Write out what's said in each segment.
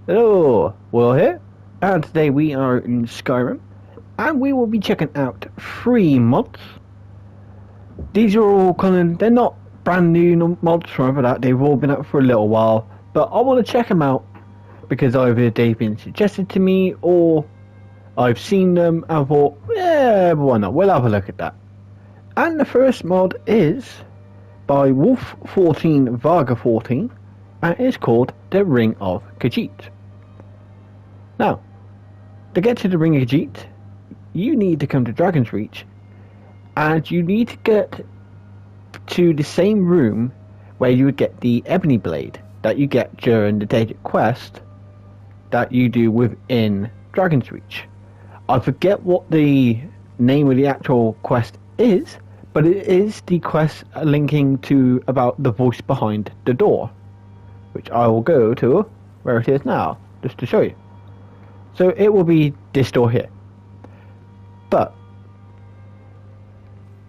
Hello, Will here, and today we are in Skyrim, and we will be checking out 3 mods. These are all they're not brand new mods, remember that, they've all been out for a little while, but I want to check them out, because either they've been suggested to me, or I've seen them, and thought, yeah, why not, we'll have a look at that. And the first mod is by Wolf14 Varga 14, and it's called the Ring of Khajiit. Now, to get to the Ring of Khajiit, you need to come to Dragon's Reach, and you need to get to the same room where you would get the Ebony Blade that you get during the daily quest that you do within Dragon's Reach. I forget what the name of the actual quest is, but it is the quest linking to about the voice behind the door, which I will go to where it is now, just to show you. So it will be this door here. But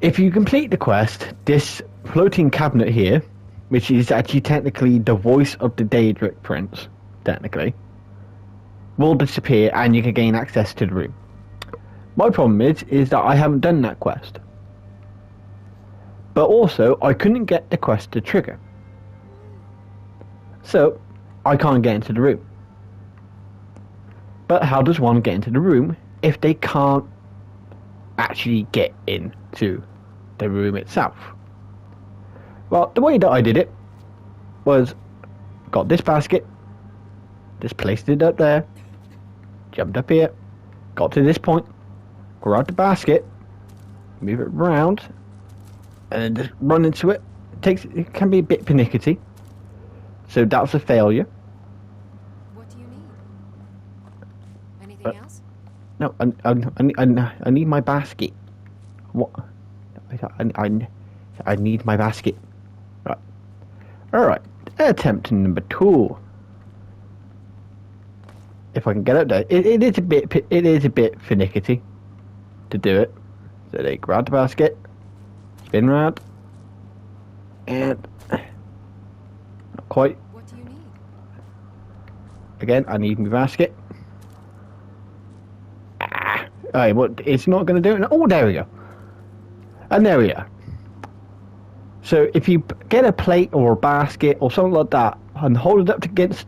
if you complete the quest, this floating cabinet here, which is actually technically the voice of the Daedric Prince, technically, will disappear and you can gain access to the room. My problem is that I haven't done that quest. But also, I couldn't get the quest to trigger. So, I can't get into the room. But how does one get into the room if they can't actually get into the room itself? Well, the way that I did it was, got this basket, just placed it up there, jumped up here, got to this point, grabbed the basket, move it around, and then just run into it. It can be a bit pernickety, so that was a failure. What do you need? Anything else? No, I need my basket. What? I need my basket. Right. Alright. Attempt number 2. If I can get up there. It is a bit finickety to do it. So they grab the basket, spin around, and not quite. What do you need? Again, I need my basket. Alright, what? It's not going to do it. Oh, there we go. And there we are. So if you get a plate or a basket or something like that and hold it up against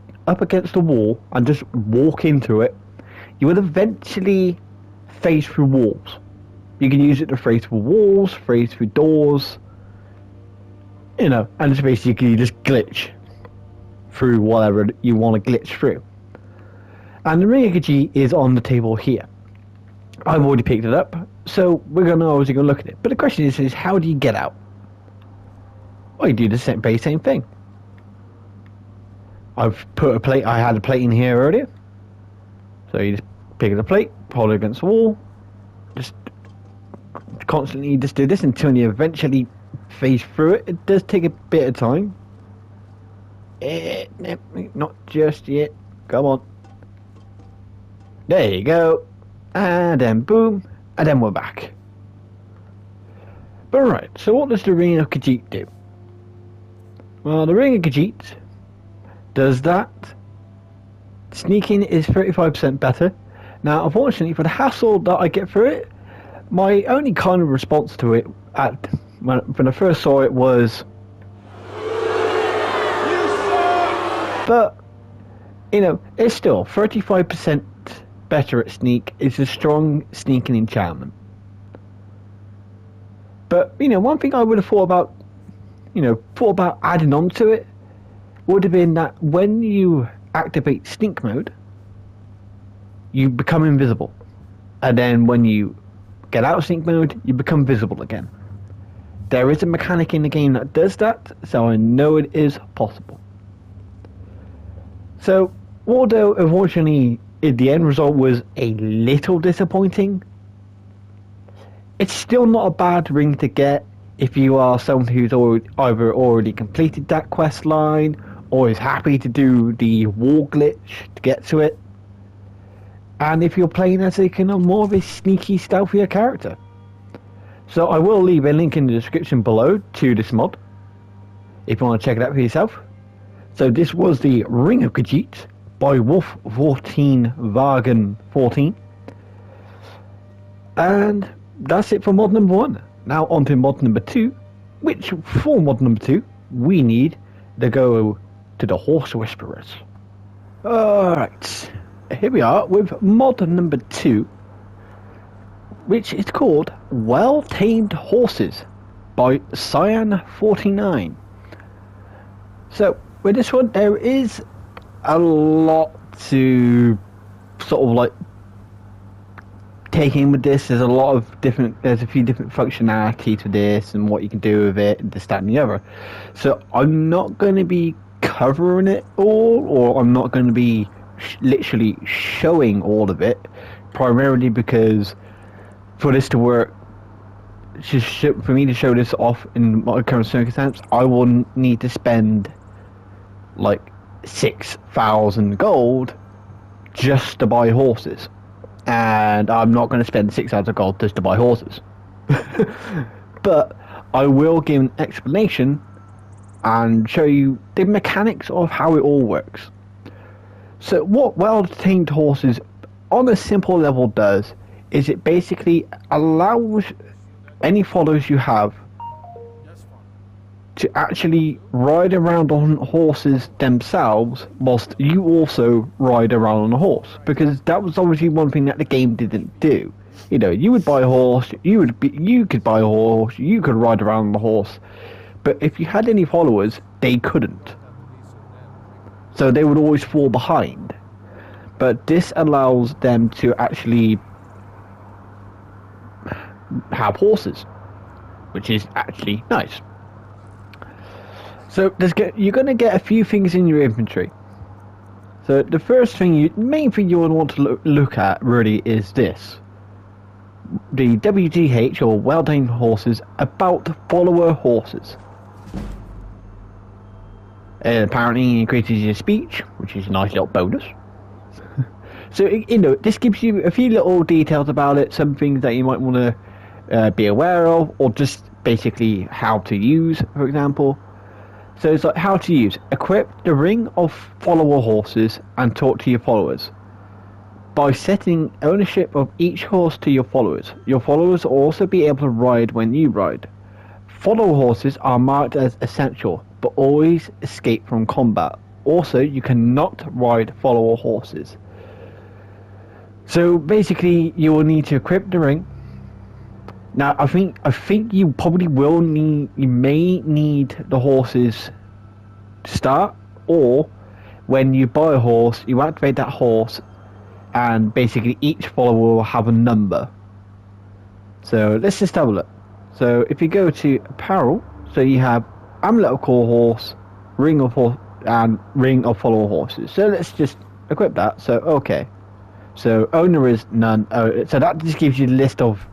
the wall and just walk into it, you will eventually phase through walls. You can use it to phase through walls, phase through doors, and just basically just glitch through whatever you want to glitch through. And the Ring of Khajiit is on the table here. I've already picked it up, so we're obviously going to look at it. But the question is how do you get out? Well, you do the same thing. I've put a plate. I had a plate in here earlier. So you just pick up the plate, hold it against the wall, just constantly just do this until you eventually phase through it. It does take a bit of time. Not just yet. Come on. There you go. And then boom, and then we're back. But right, so what does the Ring of Khajiit do? Well, the Ring of Khajiit does that. Sneaking is 35% better. Now, unfortunately, for the hassle that I get through it, my only kind of response to it when I first saw it was, but it's still 35% better at sneak. It's a strong sneaking enchantment. But one thing I would have thought about adding on to it would have been that when you activate sneak mode, you become invisible, and then when you get out of sneak mode, you become visible again. There is a mechanic in the game that does that, so I know it is possible. So, although unfortunately the end result was a little disappointing, it's still not a bad ring to get if you are someone who's either already completed that quest line or is happy to do the wall glitch to get to it, and if you're playing as more of a sneaky, stealthier character. So I will leave a link in the description below to this mod if you want to check it out for yourself. So this was the Ring of Khajiit by Wolf 14 Wagen 14. And that's it for mod number 1. Now on to mod number 2, which for mod number 2, we need to go to the Horse Whisperers. Alright, here we are with mod number 2, which is called Welltamed Horses by Cyan49. So with this one, there is a lot to sort of like take in with this. There's a few different functionality to this and what you can do with it and this, that and the other. So I'm not going to be covering it all, or I'm not going to be literally showing all of it, primarily because for this to work, for me to show this off in my current circumstance, I will need to spend like 6,000 gold just to buy horses, and I'm not going to spend 6,000 gold just to buy horses. But I will give an explanation and show you the mechanics of how it all works. So what Well-Tamed Horses on a simple level does is it basically allows any followers you have to actually ride around on horses themselves whilst you also ride around on a horse, because that was obviously one thing that the game didn't do. You know, you would buy a horse, you could buy a horse, you could ride around on the horse, but if you had any followers, they couldn't. So they would always fall behind. But this allows them to actually have horses, which is actually nice. So you're going to get a few things in your inventory. So the first thing, main thing you want to look at really is this. The WTH, or Welltamed Horses, about follower horses. And apparently it increases your speech, which is a nice little bonus. So, you know, this gives you a few little details about it, some things that you might want to be aware of, or just basically how to use, for example. So it's like how to use. Equip the ring of follower horses and talk to your followers. By setting ownership of each horse to your followers will also be able to ride when you ride. Follower horses are marked as essential, but always escape from combat. Also, you cannot ride follower horses. So basically, you will need to equip the ring. Now, I think you probably you may need the horses to start, or when you buy a horse, you activate that horse, and basically each follower will have a number. So let's just have a look. So if you go to apparel, so you have amulet of core horse, ring of horse, and ring of follower horses. So let's just equip that. So okay. So owner is none. So that just gives you the list of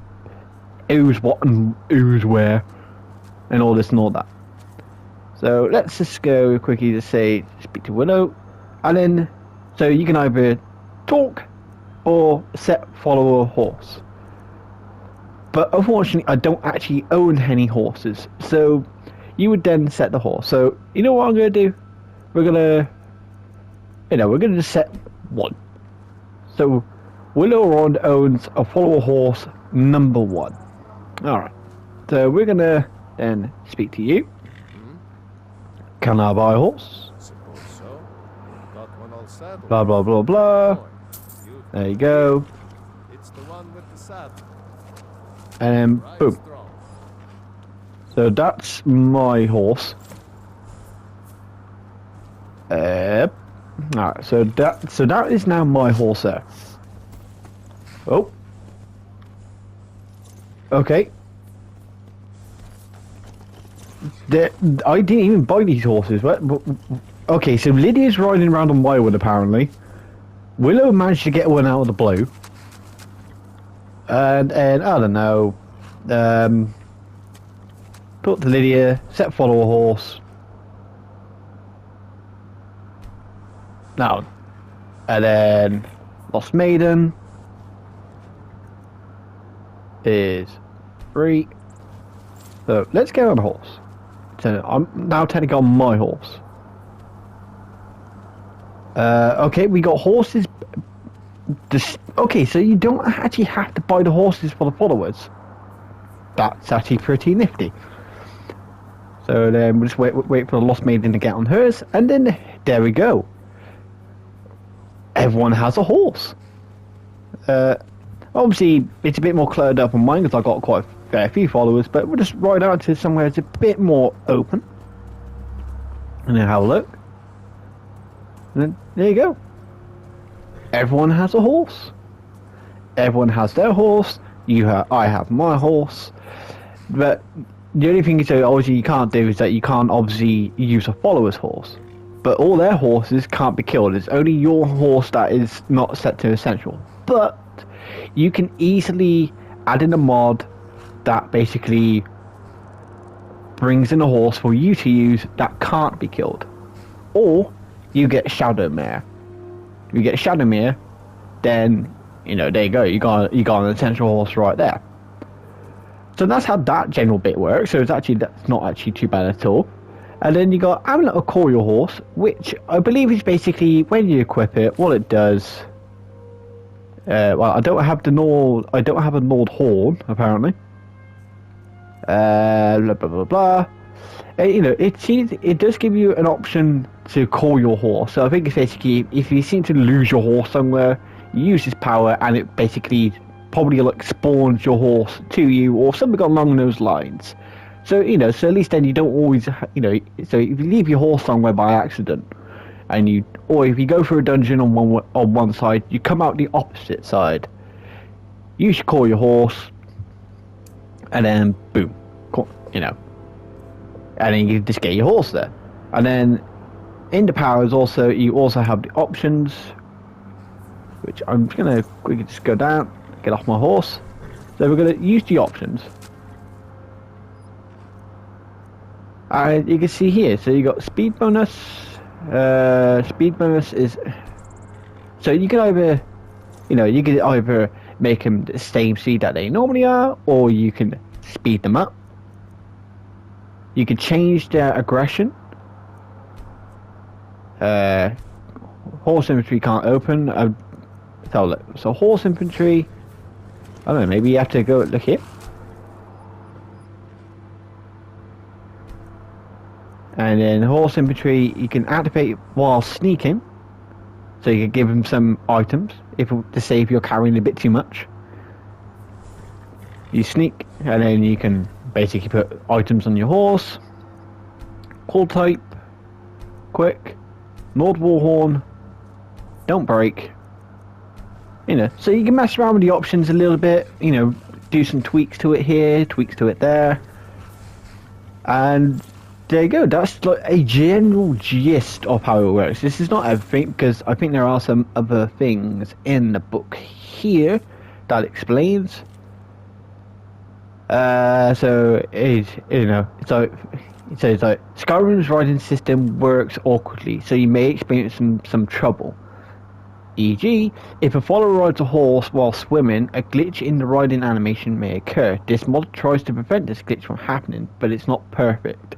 who's what and who's where, and all this and all that. So let's just go quickly to say speak to Willow, and then so you can either talk or set follower horse. But unfortunately, I don't actually own any horses, so you would then set the horse. So you know what I'm gonna do? We're gonna just set one. So Willow Rod owns a follower horse number 1. Alright, so we're gonna then speak to you. Can I buy a horse? Suppose so. Got one all saddled. Blah blah blah blah. There you go. It's the one with the saddle. And then Right boom. strong. So that's my horse. Alright, so that is now my horse there. Oh. Okay. I didn't even buy these horses. What? Okay, so Lydia's riding around on my one apparently. Willow managed to get one out of the blue. And I don't know. Talk to Lydia, set follow a horse. Now, and then Lost Maiden is free. So let's get on a horse. So I'm now technically on my horse. Okay, we got horses. Okay, so you don't actually have to buy the horses for the followers. That's actually pretty nifty. So then we'll just wait for the Lost Maiden to get on hers, and then there we go. Everyone has a horse. Obviously, it's a bit more cluttered up on mine because I've got quite a fair few followers, but we'll just ride out to somewhere that's a bit more open. And then have a look. And then there you go. Everyone has a horse. Everyone has their horse. I have my horse. But the only thing obviously you can't do is that you can't obviously use a follower's horse. But all their horses can't be killed. It's only your horse that is not set to essential. But you can easily add in a mod that basically brings in a horse for you to use that can't be killed. Or you get Shadowmare. If you get Shadowmare, then there you go. You got an essential horse right there. So that's how that general bit works. So that's not actually too bad at all. And then you got Amulet of Call Your Horse, which I believe is basically when you equip it, what it does. Well, I don't have a gnawed horn apparently. Blah blah blah blah. It does give you an option to call your horse. So I think it's basically if you seem to lose your horse somewhere, you use this power, and it basically probably spawns your horse to you or something along those lines. So so at least then you don't always so if you leave your horse somewhere by accident, or if you go through a dungeon on one side, you come out the opposite side, you should call your horse, and then boom, and then you just get your horse there. And then in the powers you also have the options, which I'm just gonna quickly just go down, get off my horse. So we're gonna use the options. You can see here, so you got speed bonus. Speed bonus is, so you can either, you can either make them the same speed that they normally are, or you can speed them up. You can change their aggression. Horse infantry can't open. So horse infantry, I don't know, maybe you have to go look here. And then horse infantry you can activate while sneaking, so you can give them some items to say if you're carrying a bit too much. You sneak, and then you can basically put items on your horse. Call type, quick, Nord Warhorn, don't break. So you can mess around with the options a little bit. Do some tweaks to it here, tweaks to it there, and there you go. That's like a general gist of how it works. This is not everything, because I think there are some other things in the book here that explains. So it's like Skyrim's riding system works awkwardly, so you may experience some trouble. E.g., if a follower rides a horse while swimming, a glitch in the riding animation may occur. This mod tries to prevent this glitch from happening, but it's not perfect.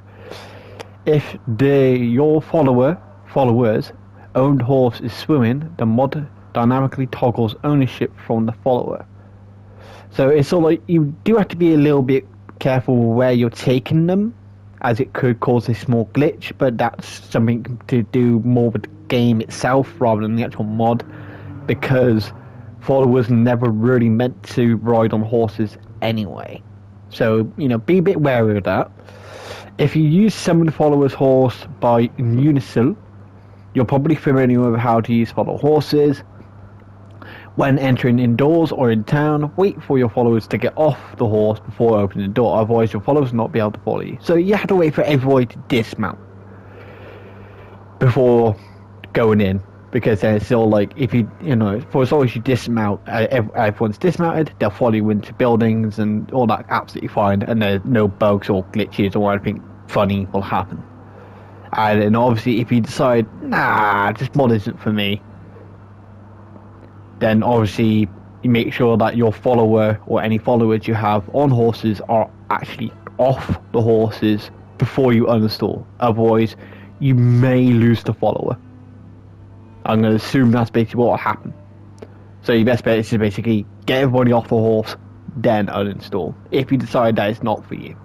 If your followers' owned horse is swimming, the mod dynamically toggles ownership from the follower. So it's sort of like you do have to be a little bit careful where you're taking them, as it could cause a small glitch, but that's something to do more with the game itself rather than the actual mod, because followers never really meant to ride on horses anyway. So, be a bit wary of that. If you use summon the follower's horse by Unisil, you're probably familiar with how to use follow horses. When entering indoors or in town, wait for your followers to get off the horse before opening the door, otherwise your followers will not be able to follow you. So you have to wait for everybody to dismount before going in, because then it's still like, if for as long as you dismount, everyone's dismounted, they'll follow you into buildings and all that, absolutely fine, and there's no bugs or glitches or anything funny will happen. And then obviously if you decide, nah, this mod isn't for me, then obviously you make sure that your follower or any followers you have on horses are actually off the horses before you uninstall. Otherwise, you may lose the follower. I'm going to assume that's basically what will happen. So your best bet is to basically get everybody off the horse, then uninstall, if you decide that it's not for you.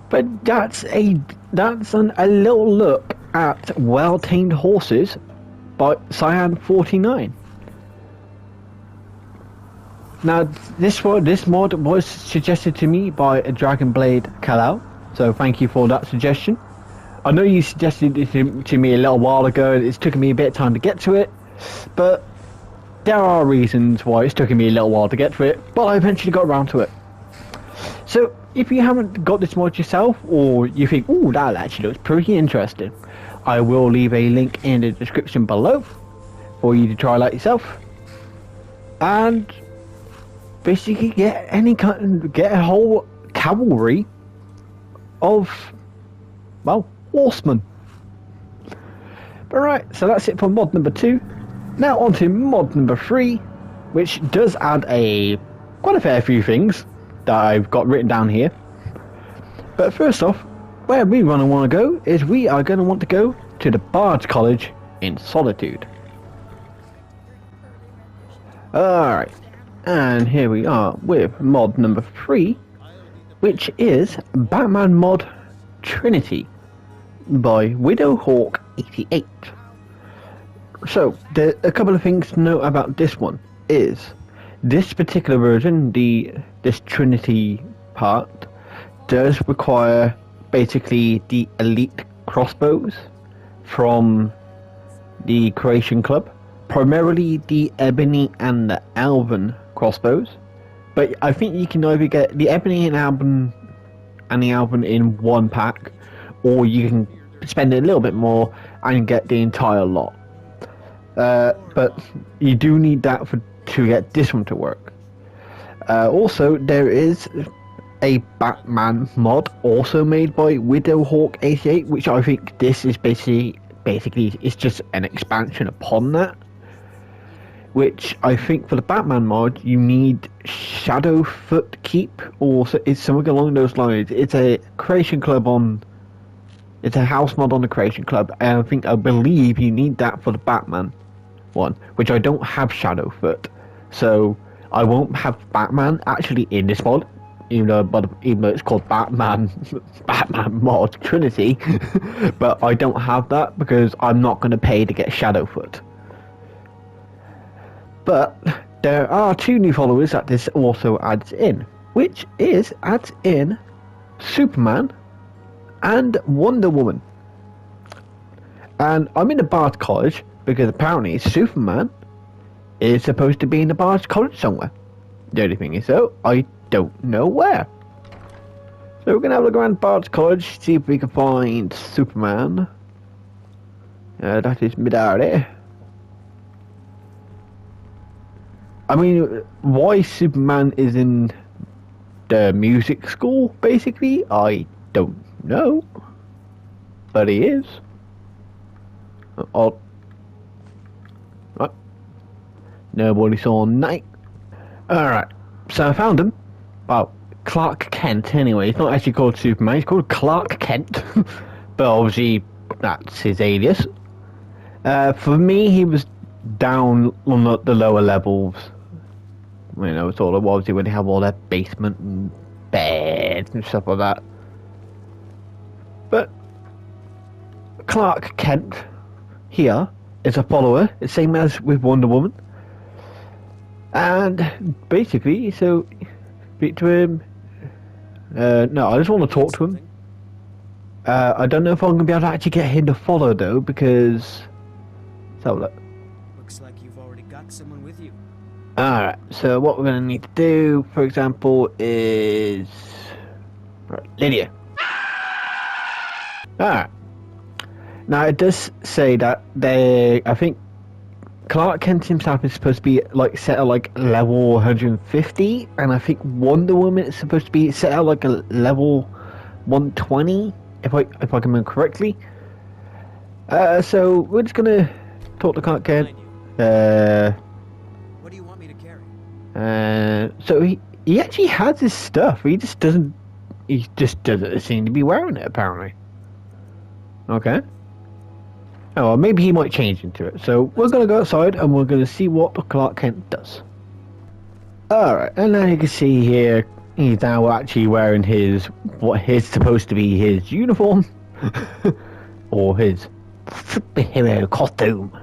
But that's a little look at Welltamed Horses by Cyan49. Now, this mod was suggested to me by Dragonblade Kalal, so thank you for that suggestion. I know you suggested it to me a little while ago, and it's taken me a bit of time to get to it, but there are reasons why it's taken me a little while to get to it, but I eventually got around to it. So, if you haven't got this mod yourself, or you think, ooh, that actually looks pretty interesting, I will leave a link in the description below for you to try that yourself. And basically get a whole cavalry of, well, horsemen. Alright, so that's it for mod number 2. Now on to mod number 3, which does add quite a fair few things that I've got written down here. But first off, where we want to go is we are going to want to go to the Bard's College in Solitude. Alright, and here we are with mod number 3, which is Batman mod Trinity by Widowhawk88. So, a couple of things to note about this one is this particular version, this Trinity part, does require basically the elite crossbows from the Creation Club, primarily the Ebony and the Elven crossbows. But I think you can either get the Ebony and the Elven in one pack, or you can spend a little bit more and get the entire lot. But you do need that to get this one to work. Also, there is a Batman mod also made by Widowhawk88, which I think this is basically it's just an expansion upon that. Which I think for the Batman mod you need Shadowfoot Keep, or it's something along those lines. It's a Creation Club it's a house mod on the Creation Club, and I believe you need that for the Batman one, which I don't have Shadowfoot, so I won't have Batman actually in this mod, even though it's called Batman mod Trinity, but I don't have that because I'm not going to pay to get Shadowfoot. But there are 2 new followers that this also adds in, which adds in Superman and Wonder Woman. And I'm in the Bard's College because apparently Superman is supposed to be in the Bard's College somewhere. The only thing is though, I don't know where. So we're going to have a look around Bard's College, see if we can find Superman. That is Midari. I mean, why Superman is in the music school, basically, I don't know. But he is. Right. Nobody saw night. Alright, so I found him. Well, Clark Kent, anyway. He's not actually called Superman, he's called Clark Kent. But obviously, that's his alias. For me, he was down on the lower levels. You know, it's all obviously when they have all their basement and beds and stuff like that. But Clark Kent here is a follower, the same as with Wonder Woman. And basically, so speak to him. No, I just want to talk to him. I don't know if I'm going to be able to actually get him to follow though, because let's have a look. Looks like you've already got someone with you. Alright, so what we're going to need to do, for example, is Lydia. Alright. Now it does say that I think Clark Kent himself is supposed to be set at level 150, and I think Wonder Woman is supposed to be set at a level 120, if I can remember correctly. So we're just gonna talk to Clark Kent. What do you want me to carry? So he actually has his stuff. He just doesn't seem to be wearing it apparently. Okay. Oh, well, maybe he might change into it. So we're going to go outside and we're going to see what Clark Kent does. Alright, and now you can see here, he's now actually wearing what is supposed to be his uniform. Or his superhero costume.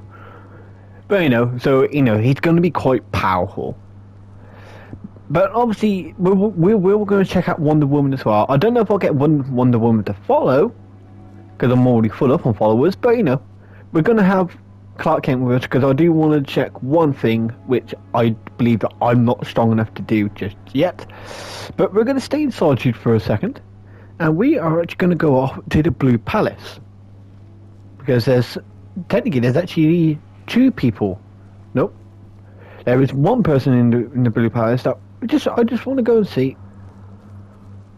But so he's going to be quite powerful. But obviously, we're going to check out Wonder Woman as well. I don't know if I'll get Wonder Woman to follow, because I'm already full up on followers, but we're going to have Clark Kent with us, because I do want to check one thing, which I believe that I'm not strong enough to do just yet. But we're going to stay in Solitude for a second, and we are actually going to go off to the Blue Palace. Because there's actually 2 people. Nope. There is one person in the Blue Palace that I just want to go and see,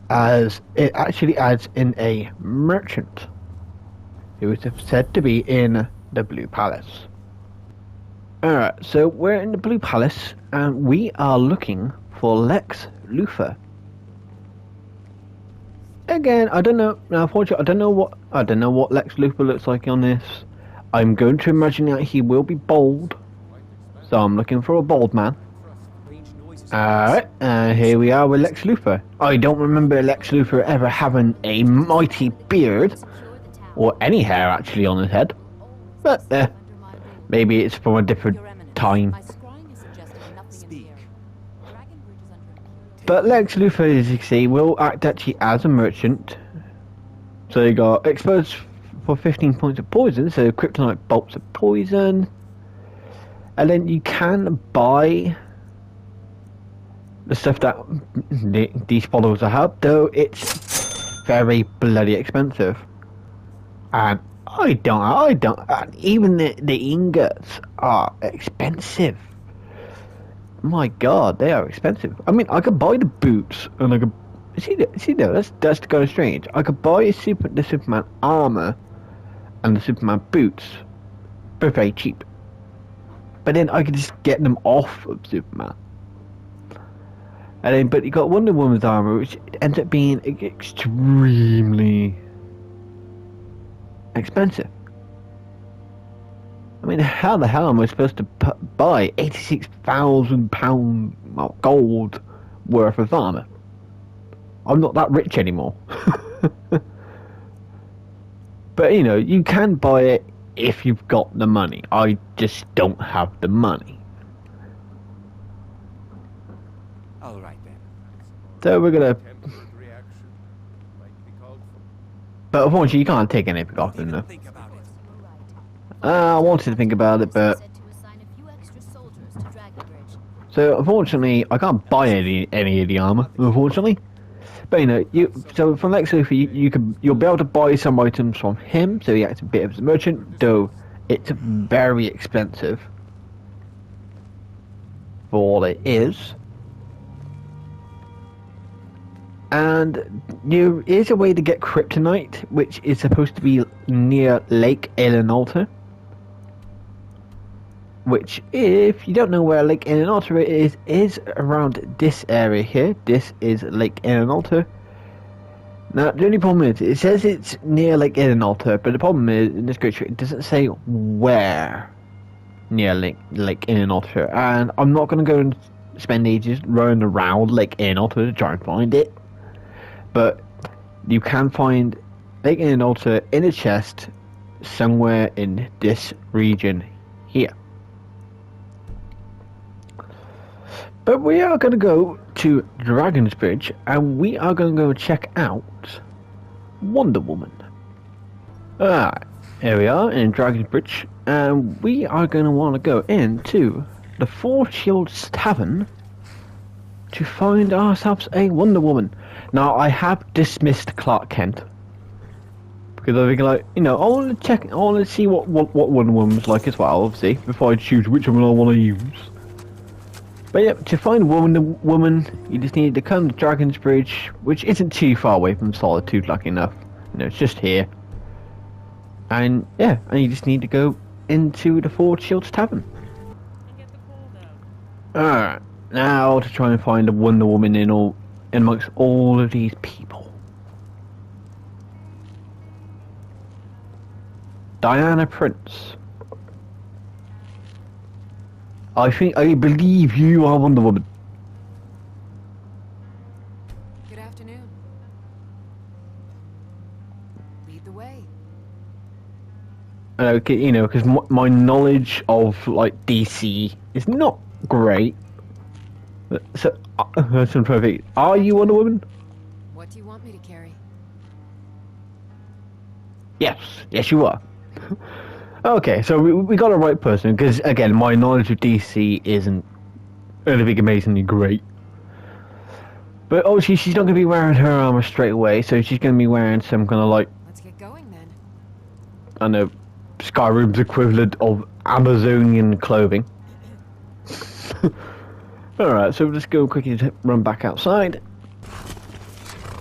as it actually adds in a merchant who is said to be in the Blue Palace. Alright, so we're in the Blue Palace and we are looking for Lex Luthor. Again, I don't know. Now, unfortunately, I don't know what Lex Luthor looks like on this. I'm going to imagine that he will be bald, so I'm looking for a bald man. Alright, and here we are with Lex Luthor. I don't remember Lex Luthor ever having a mighty beard, or any hair actually on his head. But maybe it's from a different time. But Lex Luthor, as you can see, will act actually as a merchant. So you got exposed for 15 points of poison, so kryptonite bolts of poison. And then you can buy the stuff that these followers have, though it's very bloody expensive. And I don't, and even the ingots are expensive. My God, they are expensive. I mean, I could buy the boots, and I could see there. That's kind of strange. I could buy the Superman armor and the Superman boots, for very cheap. But then I could just get them off of Superman. And then, but you got Wonder Woman's armor, which ends up being extremely expensive. I mean, how the hell am I supposed to buy £86,000 gold worth of armor? I'm not that rich anymore. But you can buy it if you've got the money. I just don't have the money. All right then. So we're gonna. Tempered reaction might be called for. But unfortunately, you can't take anything off them, though. Think about it. I wanted to think about it, but so unfortunately, I can't buy any of the armor. Unfortunately, but so from Lex Luthor, you'll be able to buy some items from him. So he acts a bit as a merchant, though it's very expensive for all it is. And there is a way to get kryptonite, which is supposed to be near Lake Elenalta. Which, if you don't know where Lake Elenalta is around this area here. This is Lake Elenalta. Now, the only problem is, it says it's near Lake Elenalta, but the problem is, in this creature, it doesn't say where near Lake Elenalta. And I'm not going to go and spend ages running around Lake Elenalta to try and find it. But you can find Lake Elenalta in a chest somewhere in this region here. But we are going to go to Dragon's Bridge, and we are going to go check out Wonder Woman. Alright, here we are in Dragon's Bridge, and we are going to want to go into the Four Shields Tavern to find ourselves a Wonder Woman. Now, I have dismissed Clark Kent, because I think, I want to see what Wonder Woman's like as well, obviously, before I choose which one I want to use. But yeah, to find Wonder Woman, you just need to come to Dragon's Bridge, which isn't too far away from Solitude, lucky enough. It's just here. And yeah, and you just need to go into the Four Shields Tavern. Alright, now to try and find a Wonder Woman in amongst all of these people. Diana Prince. I believe you are Wonder Woman. Good afternoon. Lead the way. Okay, you know, because my knowledge of like DC is not great. So, that's perfect. Are you Wonder Woman? What do you want me to carry? Yes, you are. Okay, so we got the right person, because again, my knowledge of DC isn't anything amazingly great. But obviously, she's not going to be wearing her armor straight away, so she's going to be wearing some kind of like, Let's get going then. I don't know, Skyrim's equivalent of Amazonian clothing. Alright, so let's go quickly run back outside.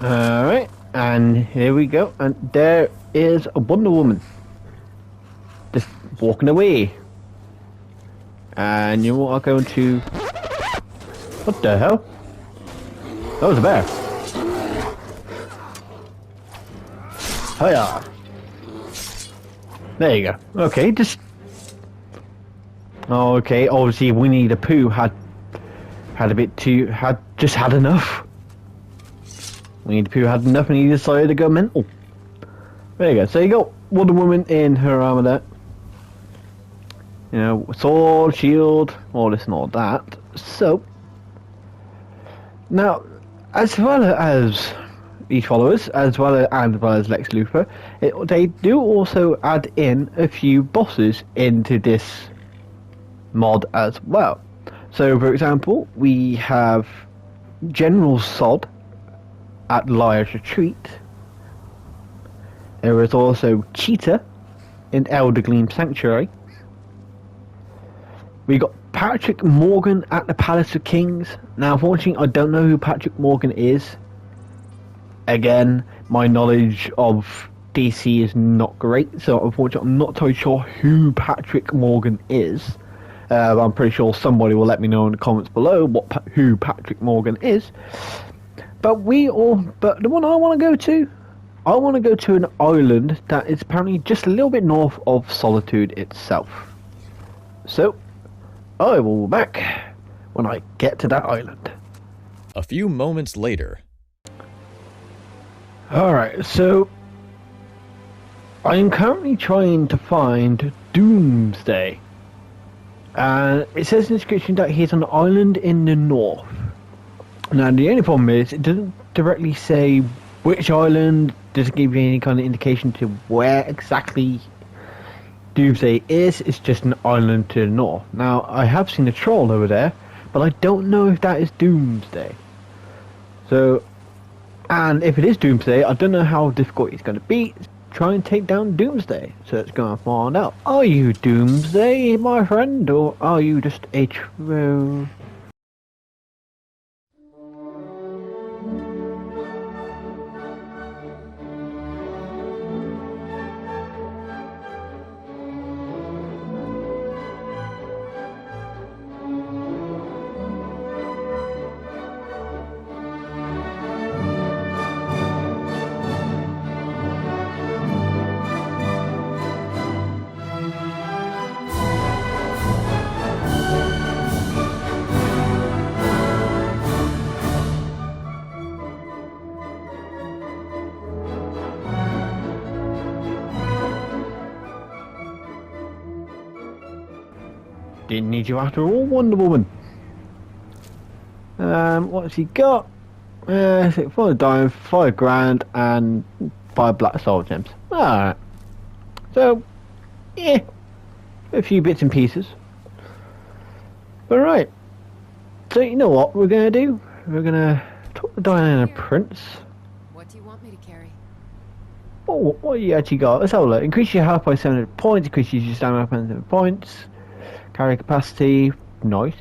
Alright, and here we go, and there is a Wonder Woman. Just walking away. And you are going to... What the hell? That was a bear. Hiya. There you go. Okay, just... Okay, obviously Winnie the Pooh had a bit too... had enough. Winnie the Pooh had enough and he decided to go mental. There you go. So you got Wonder Woman in her armor there. You know, sword, shield, all this and all that. So, now, as well as these followers, as well as Lex Luthor, they do also add in a few bosses into this mod as well. So, for example, we have General Sod at Liar's Retreat. There is also Cheetah in Elder Gleam Sanctuary. We got Patrick Morgan at the Palace of Kings. Now, unfortunately, I don't know who Patrick Morgan is. Again, my knowledge of DC is not great, so unfortunately, I'm not totally sure who Patrick Morgan is. I'm pretty sure somebody will let me know in the comments below who Patrick Morgan is. But the one I want to go to an island that is apparently just a little bit north of Solitude itself. So, I will be back when I get to that island. A few moments later. Alright, so I am currently trying to find Doomsday. And it says in the description that he's on an island in the north. Now the only problem is it doesn't directly say which island, doesn't give you any kind of indication to where exactly Doomsday is. It's just an island to the north. Now I have seen a troll over there, but I don't know if that is Doomsday. So, and if it is Doomsday, I don't know how difficult it's going to be. Try and take down Doomsday. So let's go and find out. Are you Doomsday, my friend, or are you just a troll? Didn't need you after all, Wonder Woman. What's he got? For the diamond, 5 grand, and 5 black soul gems. Alright. So, yeah, a few bits and pieces. Alright. So, you know what we're gonna do? We're gonna talk to Diana Prince. What do you want me to carry? Oh, what you actually got? Let's have a look. Increase your health by 700 points, increase your stamina by 700 points. Carry capacity, nice.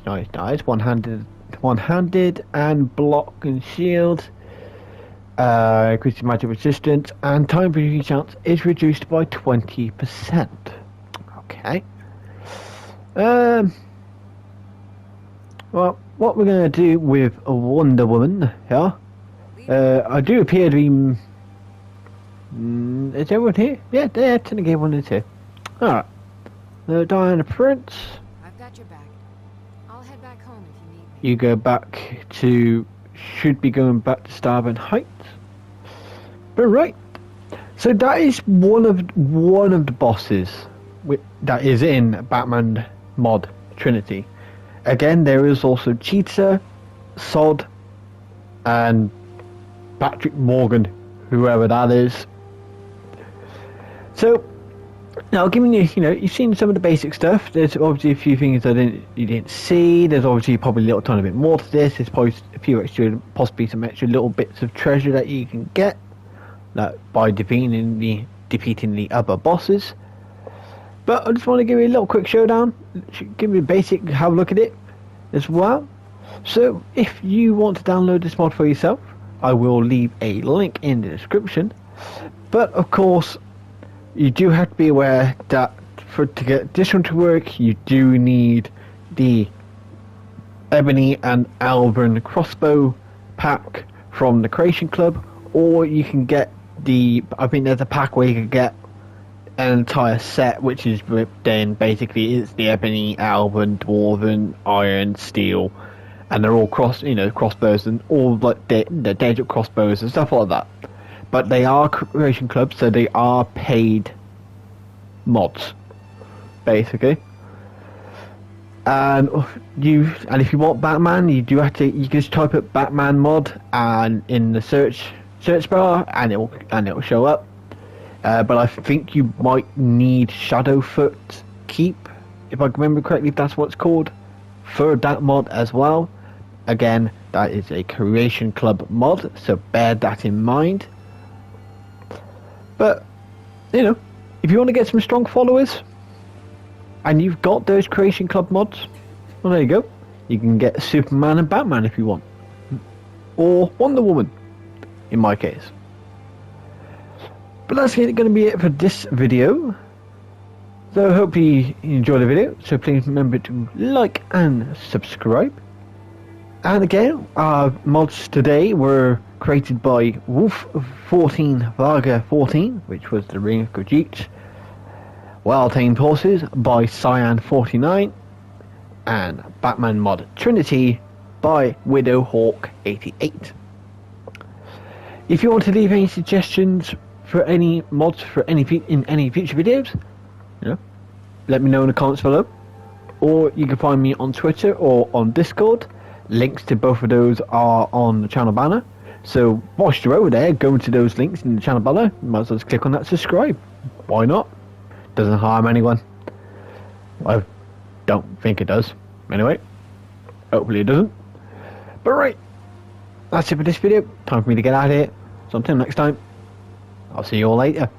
One-handed and block and shield. Increases magic resistance and time for each chance is reduced by 20%. Okay. Well, what we're gonna do with a Wonder Woman here? I do appear to be. Is everyone here? Yeah, technically everyone is here. Alright. The Diana Prince. I've got your back. I'll head back home if you need me. You go back to... should be going back to Starbound Heights. But right. So that is one of the bosses that is in Batman mod Trinity. Again, there is also Cheetah, Sod, and Patrick Morgan, whoever that is. So, now giving you, you've seen some of the basic stuff. There's obviously a few things you didn't see. There's obviously probably a little tiny bit more to this. There's probably a few extra, possibly some extra little bits of treasure that you can get, like by defeating the other bosses. But I just want to give you a little quick showdown. Give you a basic, have a look at it as well. So if you want to download this mod for yourself, I will leave a link in the description. But of course, you do have to be aware that to get this one to work, you do need the Ebony and Alvin crossbow pack from the Creation Club, or you can get I think there's a pack where you can get an entire set, which is then basically it's the Ebony, Alvin, Dwarven, Iron, Steel, and they're all crossbows and all like the Desert crossbows and stuff like that. But they are Creation Clubs, so they are paid mods, basically. And if you want Batman, you can just type up Batman mod and in the search bar, and it'll show up. But I think you might need Shadowfoot Keep, if I remember correctly, if that's what it's called, for that mod as well. Again, that is a Creation Club mod, so bear that in mind. But, if you want to get some strong followers, and you've got those Creation Club mods, well, there you go. You can get Superman and Batman if you want. Or Wonder Woman, in my case. But that's going to be it for this video. So I hope you enjoyed the video. So please remember to like and subscribe. And again, our mods today were created by Wolf 14 Varga 14, which was the Ring of Khajiit. Welltamed Horses by Cyan 49, and Batman mod Trinity by Widowhawk 88. If you want to leave any suggestions for any mods for in any future videos, let me know in the comments below, or you can find me on Twitter or on Discord. Links to both of those are on the channel banner, so whilst you're over there, go into those links in the channel banner. You might as well just click on that subscribe. Why not? Doesn't harm anyone. I don't think it does. Anyway, hopefully it doesn't. But right, that's it for this video. Time for me to get out of here. So until next time, I'll see you all later.